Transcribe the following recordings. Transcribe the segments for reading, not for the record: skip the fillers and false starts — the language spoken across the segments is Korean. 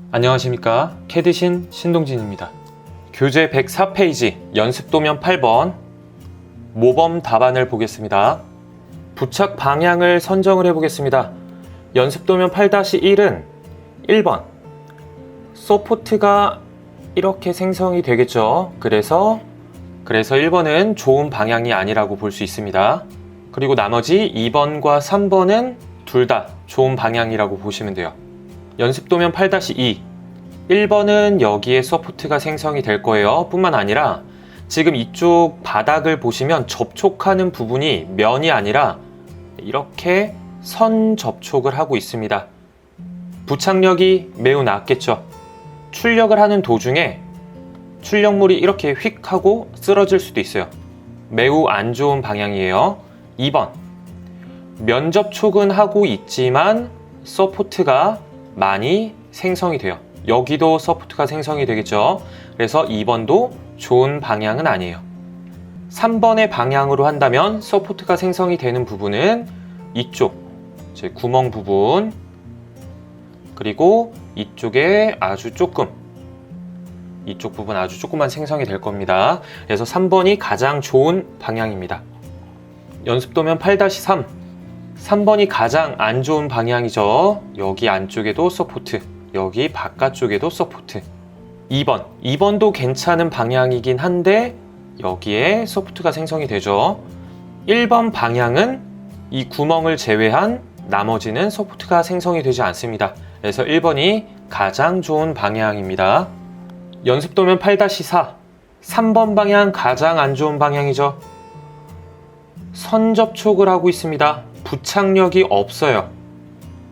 안녕하십니까. 캐드신 신동진입니다. 교재 104페이지 연습도면 8번 모범 답안을 보겠습니다. 부착 방향을 선정을 해보겠습니다. 연습도면 8-1은 1번 서포트가 이렇게 생성이 되겠죠. 그래서 1번은 좋은 방향이 아니라고 볼 수 있습니다. 그리고 나머지 2번과 3번은 둘 다 좋은 방향이라고 보시면 돼요. 연습도면 8-2 1번은 여기에 서포트가 생성이 될 거예요. 뿐만 아니라 지금 이쪽 바닥을 보시면 접촉하는 부분이 면이 아니라 이렇게 선 접촉을 하고 있습니다. 부착력이 매우 낮겠죠. 출력을 하는 도중에 출력물이 이렇게 휙 하고 쓰러질 수도 있어요. 매우 안 좋은 방향이에요. 2번 면 접촉은 하고 있지만 서포트가 많이 생성이 돼요. 여기도 서포트가 생성이 되겠죠. 그래서 2번도 좋은 방향은 아니에요. 3번의 방향으로 한다면 서포트가 생성이 되는 부분은 이쪽 구멍 부분, 그리고 이쪽에 아주 조금, 이쪽 부분 아주 조금만 생성이 될 겁니다. 그래서 3번이 가장 좋은 방향입니다. 연습도면 8-3 3번이 가장 안 좋은 방향이죠. 여기 안쪽에도 서포트, 여기 바깥쪽에도 서포트. 2번도 괜찮은 방향이긴 한데 여기에 서포트가 생성이 되죠. 1번 방향은 이 구멍을 제외한 나머지는 서포트가 생성이 되지 않습니다. 그래서 1번이 가장 좋은 방향입니다. 연습도면 8-4 3번 방향 가장 안 좋은 방향이죠. 선 접촉을 하고 있습니다. 부착력이 없어요.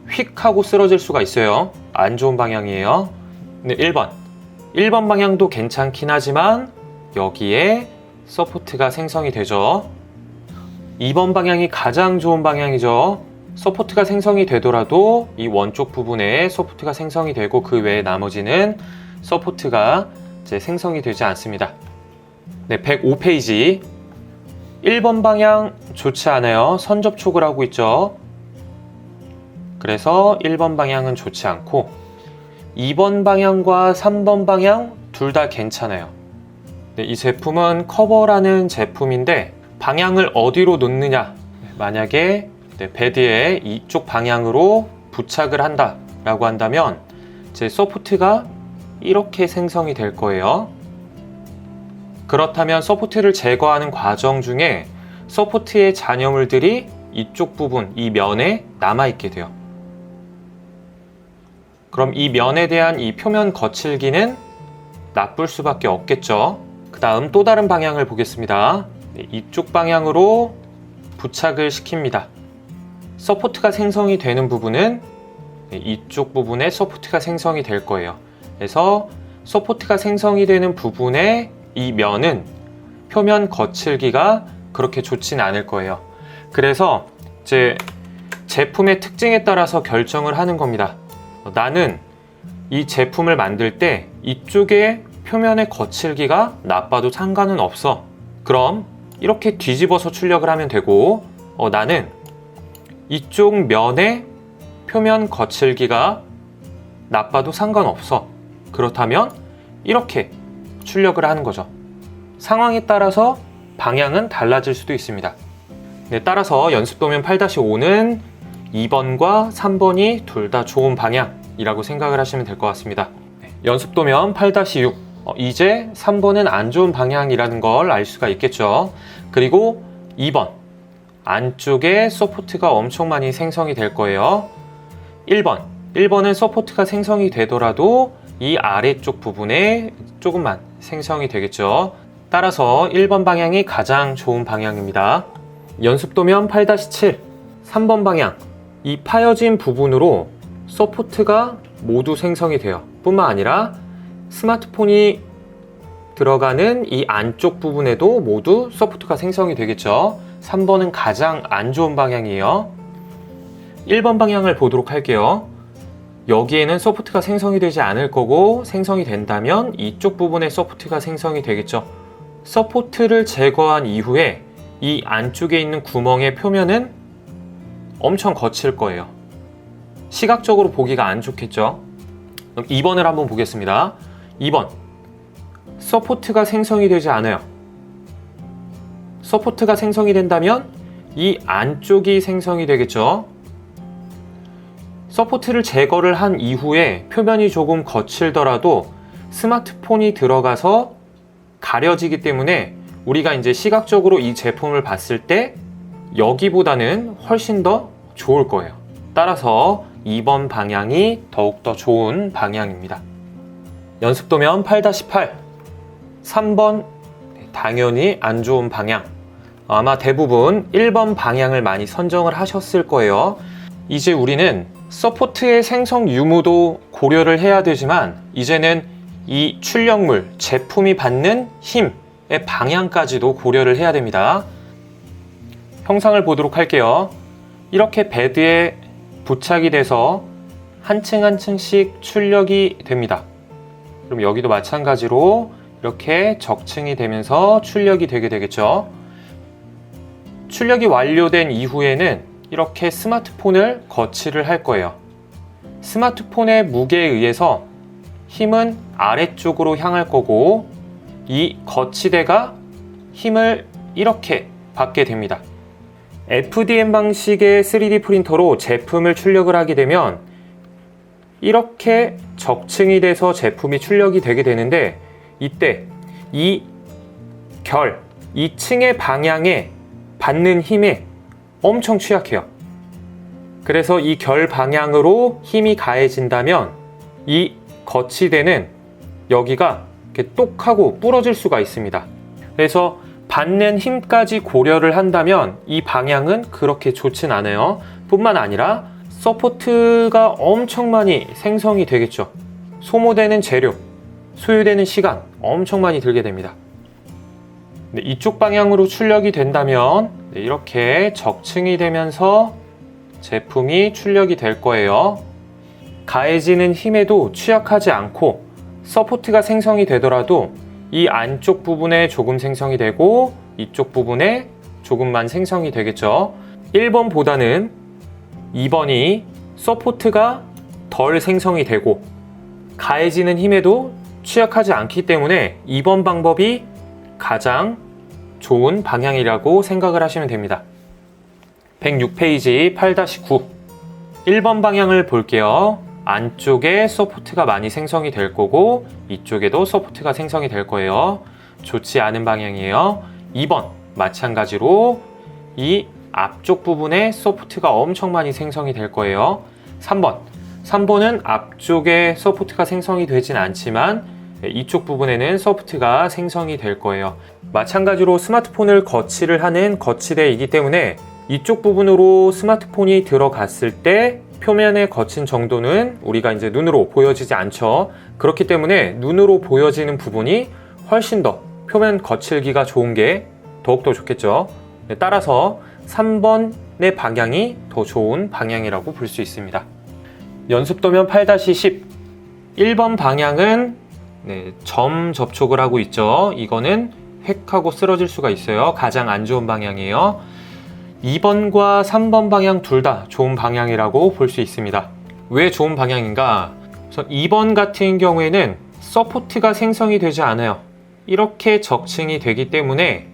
휙 하고 쓰러질 수가 있어요. 안 좋은 방향이에요. 네, 1번 방향도 괜찮긴 하지만 여기에 서포트가 생성이 되죠. 2번 방향이 가장 좋은 방향이죠. 서포트가 생성이 되더라도 이 원쪽 부분에 서포트가 생성이 되고 그 외에 나머지는 서포트가 생성이 되지 않습니다. 네, 105페이지 1번 방향 좋지 않아요. 선 접촉을 하고 있죠. 그래서 1번 방향은 좋지 않고 2번 방향과 3번 방향 둘 다 괜찮아요. 네, 이 제품은 커버라는 제품인데 방향을 어디로 놓느냐, 만약에 베드에 이쪽 방향으로 부착을 한다 라고 한다면 제 서포트가 이렇게 생성이 될 거예요. 그렇다면 서포트를 제거하는 과정 중에 서포트의 잔여물들이 이쪽 부분, 이 면에 남아있게 돼요. 그럼 이 면에 대한 이 표면 거칠기는 나쁠 수밖에 없겠죠. 그 다음 또 다른 방향을 보겠습니다. 이쪽 방향으로 부착을 시킵니다. 서포트가 생성이 되는 부분은 이쪽 부분에 서포트가 생성이 될 거예요. 그래서 서포트가 생성이 되는 부분에 이 면은 표면 거칠기가 그렇게 좋진 않을 거예요. 그래서 제품의 특징에 따라서 결정을 하는 겁니다. 나는 이 제품을 만들 때 이쪽에 표면의 거칠기가 나빠도 상관은 없어. 그럼 이렇게 뒤집어서 출력을 하면 되고, 나는 이쪽 면의 표면 거칠기가 나빠도 상관없어. 그렇다면 이렇게 출력을 하는 거죠. 상황에 따라서 방향은 달라질 수도 있습니다. 네, 따라서 연습도면 8-5는 2번과 3번이 둘 다 좋은 방향이라고 생각을 하시면 될 것 같습니다. 네, 연습도면 8-6 이제 3번은 안 좋은 방향이라는 걸 알 수가 있겠죠. 그리고 2번 안쪽에 서포트가 엄청 많이 생성이 될 거예요. 1번은 서포트가 생성이 되더라도 이 아래쪽 부분에 조금만 생성이 되겠죠. 따라서 1번 방향이 가장 좋은 방향입니다. 연습도면 8-7 3번 방향, 이 파여진 부분으로 서포트가 모두 생성이 돼요. 뿐만 아니라 스마트폰이 들어가는 이 안쪽 부분에도 모두 서포트가 생성이 되겠죠. 3번은 가장 안 좋은 방향이에요. 1번 방향을 보도록 할게요. 여기에는 서포트가 생성이 되지 않을 거고, 생성이 된다면 이쪽 부분에 서포트가 생성이 되겠죠. 서포트를 제거한 이후에 이 안쪽에 있는 구멍의 표면은 엄청 거칠 거예요. 시각적으로 보기가 안 좋겠죠. 그럼 2번을 한번 보겠습니다. 2번. 서포트가 생성이 되지 않아요. 서포트가 생성이 된다면 이 안쪽이 생성이 되겠죠. 서포트를 제거를 한 이후에 표면이 조금 거칠더라도 스마트폰이 들어가서 가려지기 때문에 우리가 이제 시각적으로 이 제품을 봤을 때 여기보다는 훨씬 더 좋을 거예요. 따라서 2번 방향이 더욱더 좋은 방향입니다. 연습도면 8-8. 3번 당연히 안 좋은 방향. 아마 대부분 1번 방향을 많이 선정을 하셨을 거예요. 이제 우리는 서포트의 생성 유무도 고려를 해야 되지만 이제는 이 출력물, 제품이 받는 힘의 방향까지도 고려를 해야 됩니다. 형상을 보도록 할게요. 이렇게 베드에 부착이 돼서 한 층 한 층씩 출력이 됩니다. 그럼 여기도 마찬가지로 이렇게 적층이 되면서 출력이 되게 되겠죠. 출력이 완료된 이후에는 이렇게 스마트폰을 거치를 할 거예요. 스마트폰의 무게에 의해서 힘은 아래쪽으로 향할 거고 이 거치대가 힘을 이렇게 받게 됩니다. FDM 방식의 3D 프린터로 제품을 출력을 하게 되면 이렇게 적층이 돼서 제품이 출력이 되게 되는데 이때 이 결, 이 층의 방향에 받는 힘에 엄청 취약해요. 그래서 이 결 방향으로 힘이 가해진다면 이 거치대는 여기가 이렇게 똑하고 부러질 수가 있습니다. 그래서 받는 힘까지 고려를 한다면 이 방향은 그렇게 좋진 않아요. 뿐만 아니라 서포트가 엄청 많이 생성이 되겠죠. 소모되는 재료, 소요되는 시간 엄청 많이 들게 됩니다. 이쪽 방향으로 출력이 된다면 이렇게 적층이 되면서 제품이 출력이 될 거예요. 가해지는 힘에도 취약하지 않고 서포트가 생성이 되더라도 이 안쪽 부분에 조금 생성이 되고 이쪽 부분에 조금만 생성이 되겠죠. 1번보다는 2번이 서포트가 덜 생성이 되고 가해지는 힘에도 취약하지 않기 때문에 2번 방법이 가장 좋은 방향이라고 생각을 하시면 됩니다. 106페이지 8-9. 1번 방향을 볼게요. 안쪽에 서포트가 많이 생성이 될 거고 이쪽에도 서포트가 생성이 될 거예요. 좋지 않은 방향이에요. 2번 마찬가지로 이 앞쪽 부분에 서포트가 엄청 많이 생성이 될 거예요. 3번은 앞쪽에 서포트가 생성이 되진 않지만 이쪽 부분에는 서포트가 생성이 될 거예요. 마찬가지로 스마트폰을 거치를 하는 거치대이기 때문에 이쪽 부분으로 스마트폰이 들어갔을 때 표면에 거친 정도는 우리가 이제 눈으로 보여지지 않죠. 그렇기 때문에 눈으로 보여지는 부분이 훨씬 더 표면 거칠기가 좋은 게 더욱더 좋겠죠. 따라서 3번의 방향이 더 좋은 방향이라고 볼 수 있습니다. 연습도면 8-10. 1번 방향은 점 접촉을 하고 있죠. 이거는 획하고 쓰러질 수가 있어요. 가장 안 좋은 방향이에요. 2번과 3번 방향 둘 다 좋은 방향이라고 볼 수 있습니다. 왜 좋은 방향인가? 우선 2번 같은 경우에는 서포트가 생성이 되지 않아요. 이렇게 적층이 되기 때문에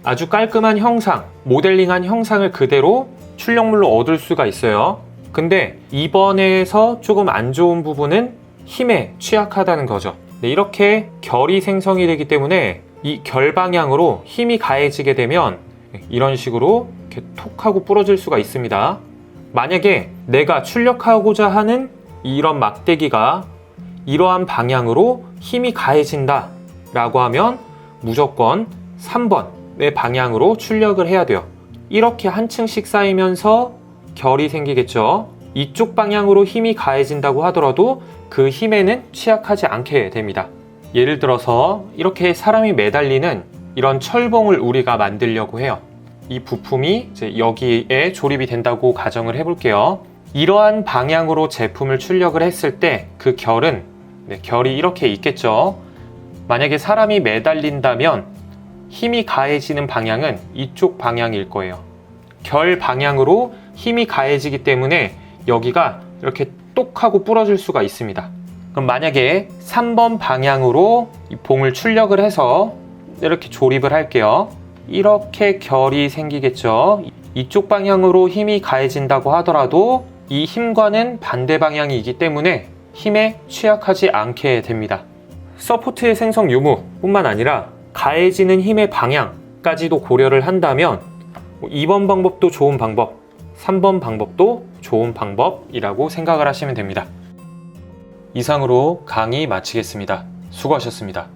아주 깔끔한 형상, 모델링한 형상을 그대로 출력물로 얻을 수가 있어요. 근데 2번에서 조금 안 좋은 부분은 힘에 취약하다는 거죠. 이렇게 결이 생성이 되기 때문에 이 결 방향으로 힘이 가해지게 되면 이런 식으로 이렇게 톡 하고 부러질 수가 있습니다. 만약에 내가 출력하고자 하는 이런 막대기가 이러한 방향으로 힘이 가해진다 라고 하면 무조건 3번의 방향으로 출력을 해야 돼요. 이렇게 한 층씩 쌓이면서 결이 생기겠죠. 이쪽 방향으로 힘이 가해진다고 하더라도 그 힘에는 취약하지 않게 됩니다. 예를 들어서 이렇게 사람이 매달리는 이런 철봉을 우리가 만들려고 해요. 이 부품이 이제 여기에 조립이 된다고 가정을 해볼게요. 이러한 방향으로 제품을 출력을 했을 때 그 결은 결이 이렇게 있겠죠. 만약에 사람이 매달린다면 힘이 가해지는 방향은 이쪽 방향일 거예요. 결 방향으로 힘이 가해지기 때문에 여기가 이렇게 똑 하고 부러질 수가 있습니다. 그럼 만약에 3번 방향으로 이 봉을 출력을 해서 이렇게 조립을 할게요. 이렇게 결이 생기겠죠. 이쪽 방향으로 힘이 가해진다고 하더라도 이 힘과는 반대 방향이기 때문에 힘에 취약하지 않게 됩니다. 서포트의 생성 유무 뿐만 아니라 가해지는 힘의 방향까지도 고려를 한다면 2번 방법도 좋은 방법, 3번 방법도 좋은 방법이라고 생각을 하시면 됩니다. 이상으로 강의 마치겠습니다. 수고하셨습니다.